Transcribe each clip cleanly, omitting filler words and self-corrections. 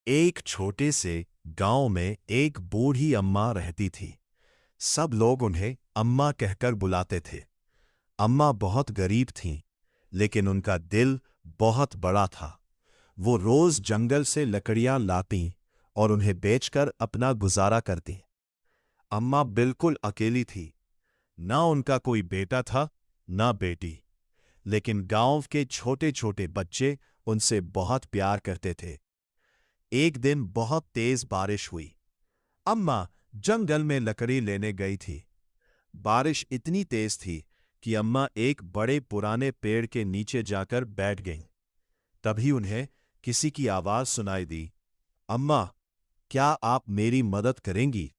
एक छोटे से गांव में एक बूढ़ी अम्मा रहती थी। सब लोग उन्हें अम्मा कहकर बुलाते थे। अम्मा बहुत गरीब थीं, लेकिन उनका दिल बहुत बड़ा था। वो रोज जंगल से लकड़ियां लातीं और उन्हें बेचकर अपना गुजारा करतीं। अम्मा बिल्कुल अकेली थी। ना उनका कोई बेटा था, ना बेटी, लेकिन गांव के छोटे छोटे बच्चे उनसे बहुत प्यार करते थे। एक दिन बहुत तेज बारिश हुई। अम्मा जंगल में लकड़ी लेने गई थी। बारिश इतनी तेज थी कि अम्मा एक बड़े पुराने पेड़ के नीचे जाकर बैठ गईं। तभी उन्हें किसी की आवाज सुनाई दी, अम्मा, क्या आप मेरी मदद करेंगी?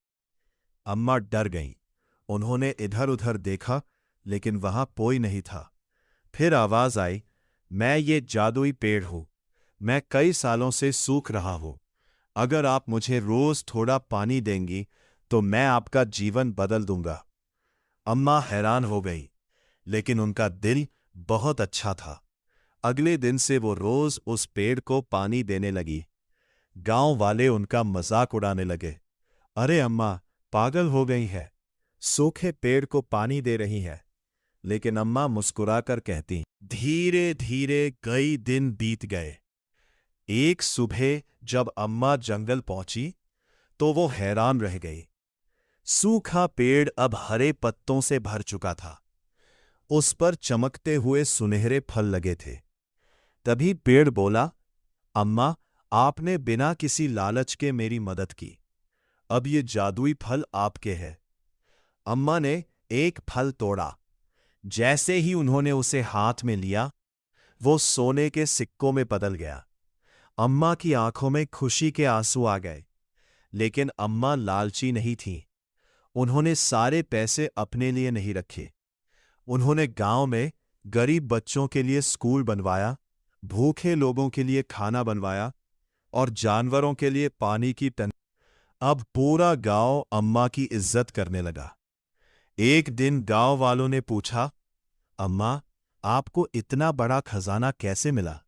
अम्मा डर गईं। उन्होंने इधर उधर देखा, लेकिन वहां कोई नहीं था। फिर आवाज आई, मैं ये जादुई पेड़ हूं। मैं कई सालों से सूख रहा हूं। अगर आप मुझे रोज थोड़ा पानी देंगी तो मैं आपका जीवन बदल दूंगा। अम्मा हैरान हो गई, लेकिन उनका दिल बहुत अच्छा था। अगले दिन से वो रोज उस पेड़ को पानी देने लगी। गांव वाले उनका मजाक उड़ाने लगे, अरे अम्मा पागल हो गई है, सूखे पेड़ को पानी दे रही है। लेकिन अम्मा मुस्कुराकर कहती, धीरे धीरे कई दिन बीत गए। एक सुबह जब अम्मा जंगल पहुंची तो वो हैरान रह गई। सूखा पेड़ अब हरे पत्तों से भर चुका था। उस पर चमकते हुए सुनहरे फल लगे थे। तभी पेड़ बोला, अम्मा, आपने बिना किसी लालच के मेरी मदद की। अब ये जादुई फल आपके हैं। अम्मा ने एक फल तोड़ा। जैसे ही उन्होंने उसे हाथ में लिया, वो सोने के सिक्कों में बदल गया। अम्मा की आंखों में खुशी के आंसू आ गए। लेकिन अम्मा लालची नहीं थीं। उन्होंने सारे पैसे अपने लिए नहीं रखे। उन्होंने गांव में गरीब बच्चों के लिए स्कूल बनवाया, भूखे लोगों के लिए खाना बनवाया और जानवरों के लिए पानी की टंकी। अब पूरा गांव अम्मा की इज्जत करने लगा। एक दिन गांव वालों ने पूछा, अम्मा, आपको इतना बड़ा खजाना कैसे मिला?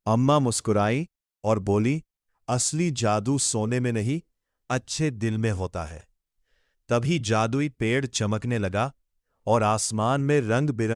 अम्मा मुस्कुराई और बोली, असली जादू सोने में नहीं, अच्छे दिल में होता है। तभी जादुई पेड़ चमकने लगा और आसमान में रंग बिरंगे